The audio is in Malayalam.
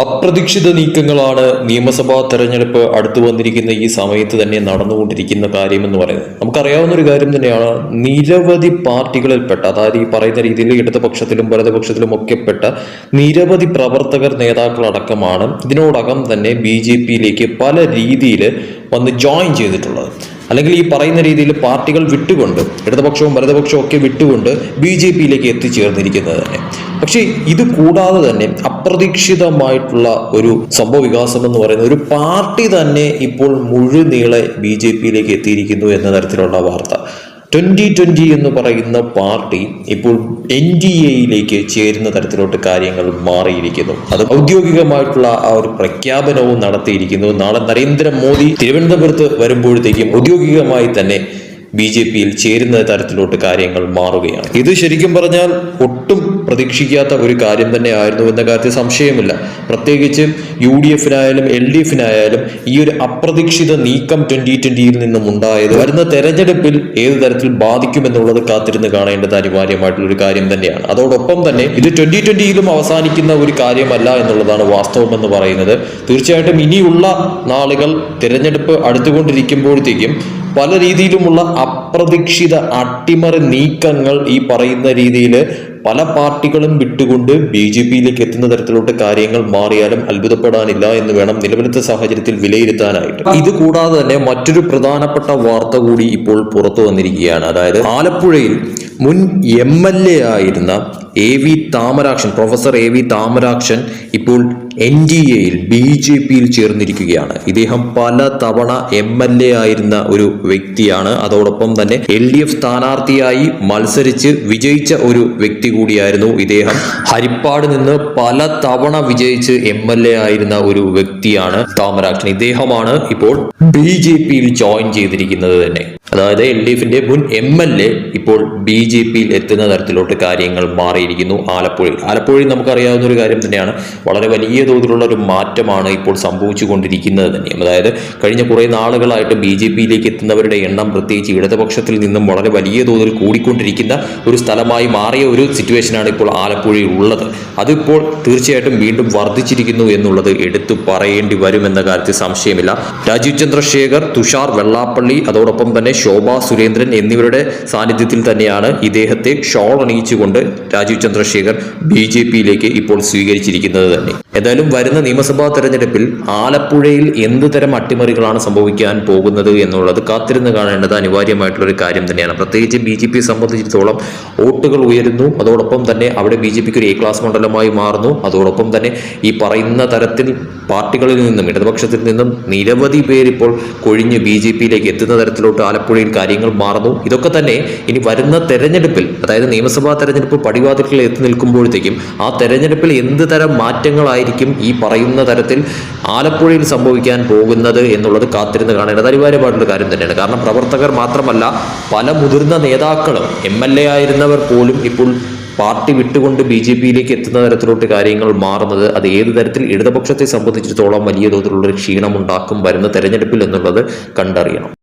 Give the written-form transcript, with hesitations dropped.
അപ്രതീക്ഷിത നീക്കങ്ങളാണ് നിയമസഭാ തെരഞ്ഞെടുപ്പ് അടുത്തു വന്നിരിക്കുന്ന ഈ സമയത്ത് തന്നെ നടന്നുകൊണ്ടിരിക്കുന്ന കാര്യമെന്ന് പറയുന്നത്. നമുക്കറിയാവുന്ന ഒരു കാര്യം തന്നെയാണ്. നിരവധി പാർട്ടികളിൽപ്പെട്ട, അതായത് ഈ പറയുന്ന രീതിയിൽ ഇടതുപക്ഷത്തിലും വലതുപക്ഷത്തിലും ഒക്കെ പെട്ട നിരവധി പ്രവർത്തകർ, നേതാക്കളടക്കമാണ് ഇതിനോടകം തന്നെ BJP-യിലേക്ക് പല രീതിയിൽ വന്ന് ജോയിൻ ചെയ്തിട്ടുള്ളത്. അല്ലെങ്കിൽ ഈ പറയുന്ന രീതിയിൽ പാർട്ടികൾ വിട്ടുകൊണ്ട്, ഇടതുപക്ഷവും വലതുപക്ഷവും ഒക്കെ വിട്ടുകൊണ്ട് BJP-യിലേക്ക് എത്തിച്ചേർന്നിരിക്കുന്നത് തന്നെ. പക്ഷേ ഇത് കൂടാതെ തന്നെ അപ്രതീക്ഷിതമായിട്ടുള്ള ഒരു സംഭവ വികാസം എന്ന് പറയുന്ന ഒരു പാർട്ടി തന്നെ ഇപ്പോൾ മുഴുനീളെ BJP-യിലേക്ക് എത്തിയിരിക്കുന്നു എന്ന തരത്തിലുള്ള വാർത്ത. 2020 എന്ന് പറയുന്ന പാർട്ടി ഇപ്പോൾ NDA-യിലേക്ക് ചേരുന്ന തരത്തിലോട്ട് കാര്യങ്ങൾ മാറിയിരിക്കുന്നു. അത് ഔദ്യോഗികമായിട്ടുള്ള ആ ഒരു പ്രഖ്യാപനവും നടത്തിയിരിക്കുന്നു. നാളെ നരേന്ദ്രമോദി തിരുവനന്തപുരത്ത് വരുമ്പോഴത്തേക്കും ഔദ്യോഗികമായി തന്നെ BJP-യിൽ ചേരുന്ന തരത്തിലോട്ട് കാര്യങ്ങൾ മാറുകയാണ്. ഇത് ശരിക്കും പറഞ്ഞാൽ ഒട്ടും പ്രതീക്ഷിക്കാത്ത ഒരു കാര്യം തന്നെ ആയിരുന്നു എന്ന കാര്യത്തിൽ സംശയമില്ല. പ്രത്യേകിച്ച് UDF-നായാലും LDF-നായാലും ഈ ഒരു അപ്രതീക്ഷിത നീക്കം 2020-യിൽ നിന്നും ഉണ്ടായത് വരുന്ന തെരഞ്ഞെടുപ്പിൽ ഏത് തരത്തിൽ ബാധിക്കുമെന്നുള്ളത് കാത്തിരുന്ന് കാണേണ്ടത് അനിവാര്യമായിട്ടുള്ള ഒരു കാര്യം തന്നെയാണ്. അതോടൊപ്പം തന്നെ ഇത് 2020-യിലും അവസാനിക്കുന്ന ഒരു കാര്യമല്ല എന്നുള്ളതാണ് വാസ്തവം എന്ന് പറയുന്നത്. തീർച്ചയായിട്ടും ഇനിയുള്ള നാളുകൾ തിരഞ്ഞെടുപ്പ് അടുത്തുകൊണ്ടിരിക്കുമ്പോഴത്തേക്കും പല രീതിയിലുമുള്ള അപ്രതീക്ഷിത അട്ടിമറി നീക്കങ്ങൾ ഈ പറയുന്ന രീതിയിൽ പല പാർട്ടികളും വിട്ടുകൊണ്ട് BJP-യിലേക്ക് എത്തുന്ന തരത്തിലോട്ട് കാര്യങ്ങൾ മാറിയാലും അത്ഭുതപ്പെടാനില്ല എന്ന് വേണം നിലവിലത്തെ സാഹചര്യത്തിൽ വിലയിരുത്താനായിട്ട്. ഇത് കൂടാതെ തന്നെ മറ്റൊരു പ്രധാനപ്പെട്ട വാർത്ത കൂടി ഇപ്പോൾ പുറത്തു വന്നിരിക്കുകയാണ്. അതായത് ആലപ്പുഴയിൽ മുൻ MLA ആയിരുന്ന AV Thamarakshan, professor AV Thamarakshan ഇപ്പോൾ NDA-യിൽ BJP-യിൽ ചേർന്നിരിക്കുകയാണ്. ഇദ്ദേഹം പല തവണ MLA ആയിരുന്ന ഒരു വ്യക്തിയാണ്. അതോടൊപ്പം തന്നെ LDF സ്ഥാനാർത്ഥിയായി മത്സരിച്ച് വിജയിച്ച ഒരു വ്യക്തി കൂടിയായിരുന്നു ഇദ്ദേഹം. ഹരിപ്പാട് നിന്ന് പല തവണ വിജയിച്ച് MLA ആയിരുന്ന ഒരു വ്യക്തിയാണ് താമരാക്ഷൻ. ഇദ്ദേഹമാണ് ഇപ്പോൾ BJP-യിൽ ജോയിൻ ചെയ്തിരിക്കുന്നത് തന്നെ. അതായത് LDF-ന്റെ മുൻ MLA ഇപ്പോൾ BJP-യിൽ എത്തുന്ന തരത്തിലോട്ട് കാര്യങ്ങൾ മാറിയിരിക്കുന്നു. ആലപ്പുഴയിൽ നമുക്കറിയാവുന്ന ഒരു കാര്യം തന്നെയാണ്. വളരെ വലിയ തോതിലുള്ള ഒരു മാറ്റമാണ് ഇപ്പോൾ സംഭവിച്ചു കൊണ്ടിരിക്കുന്നത് തന്നെയും. അതായത് കഴിഞ്ഞ കുറേ നാളുകളായിട്ട് BJP-യിലേക്ക് എത്തുന്നവരുടെ എണ്ണം പ്രത്യേകിച്ച് ഇടതുപക്ഷത്തിൽ നിന്നും വളരെ വലിയ തോതിൽ കൂടിക്കൊണ്ടിരിക്കുന്ന ഒരു സ്ഥലമായി മാറിയ ഒരു സിറ്റുവേഷനാണ് ഇപ്പോൾ ആലപ്പുഴയിൽ ഉള്ളത്. അതിപ്പോൾ തീർച്ചയായിട്ടും വീണ്ടും വർദ്ധിച്ചിരിക്കുന്നു എന്നുള്ളത് എടുത്തു പറയേണ്ടി വരുമെന്ന കാര്യത്തിൽ സംശയമില്ല. രാജീവ് ചന്ദ്രശേഖർ, തുഷാർ വെള്ളാപ്പള്ളി, അതോടൊപ്പം തന്നെ ശോഭ സുരേന്ദ്രൻ എന്നിവരുടെ സാന്നിധ്യത്തിൽ തന്നെയാണ് ഇദ്ദേഹത്തെ ഷോൾ അണിയിച്ചുകൊണ്ട് രാജീവ് ചന്ദ്രശേഖർ BJP-യിലേക്ക് ഇപ്പോൾ സ്വീകരിച്ചിരിക്കുന്നത് തന്നെ. എന്തായാലും വരുന്ന നിയമസഭാ തെരഞ്ഞെടുപ്പിൽ ആലപ്പുഴയിൽ എന്ത് തരം അട്ടിമറികളാണ് സംഭവിക്കാൻ പോകുന്നത് എന്നുള്ളത് കാത്തിരുന്ന് കാണേണ്ടത് അനിവാര്യമായിട്ടുള്ള ഒരു കാര്യം തന്നെയാണ്. പ്രത്യേകിച്ച് BJP സംബന്ധിച്ചിടത്തോളം വോട്ടുകൾ ഉയരുന്നു. അതോടൊപ്പം തന്നെ അവിടെ BJP-ക്ക് ഒരു A ക്ലാസ് മണ്ഡലമായി മാറുന്നു. അതോടൊപ്പം തന്നെ ഈ പറയുന്ന തരത്തിൽ പാർട്ടികളിൽ നിന്നും ഇടതുപക്ഷത്തിൽ നിന്നും നിരവധി പേരിപ്പോൾ കൊഴിഞ്ഞ് BJP-യിലേക്ക് എത്തുന്ന തരത്തിലോട്ട് ആലപ്പുഴയിൽ കാര്യങ്ങൾ മാറുന്നു. ഇതൊക്കെ തന്നെ ഇനി വരുന്ന തെരഞ്ഞെടുപ്പിൽ, അതായത് നിയമസഭാ തെരഞ്ഞെടുപ്പ് പടിവാതിൽക്കൽ എത്തി നിൽക്കുമ്പോഴത്തേക്കും ആ തെരഞ്ഞെടുപ്പിൽ എന്ത് തരം മാറ്റങ്ങളായിരിക്കും ഈ പറയുന്ന തരത്തിൽ ആലപ്പുഴയിൽ സംഭവിക്കാൻ പോകുന്നത് എന്നുള്ളത് കാത്തിരുന്ന് കാണേണ്ടത് അനിവാര്യമായിട്ടുള്ള കാര്യം തന്നെയാണ്. കാരണം പ്രവർത്തകർ മാത്രമല്ല, പല മുതിർന്ന നേതാക്കളും MLA ആയിരുന്നവർ പോലും ഇപ്പോൾ പാർട്ടി വിട്ടുകൊണ്ട് BJP-യിലേക്ക് എത്തുന്ന തരത്തിലോട്ട് കാര്യങ്ങൾ മാറുന്നത് അത് ഏത് തരത്തിൽ ഇടതുപക്ഷത്തെ സംബന്ധിച്ചിടത്തോളം വലിയ തോതിലുള്ള ഒരു ക്ഷീണമുണ്ടാക്കും വരുന്ന തെരഞ്ഞെടുപ്പിൽ എന്നുള്ളത് കണ്ടറിയണം.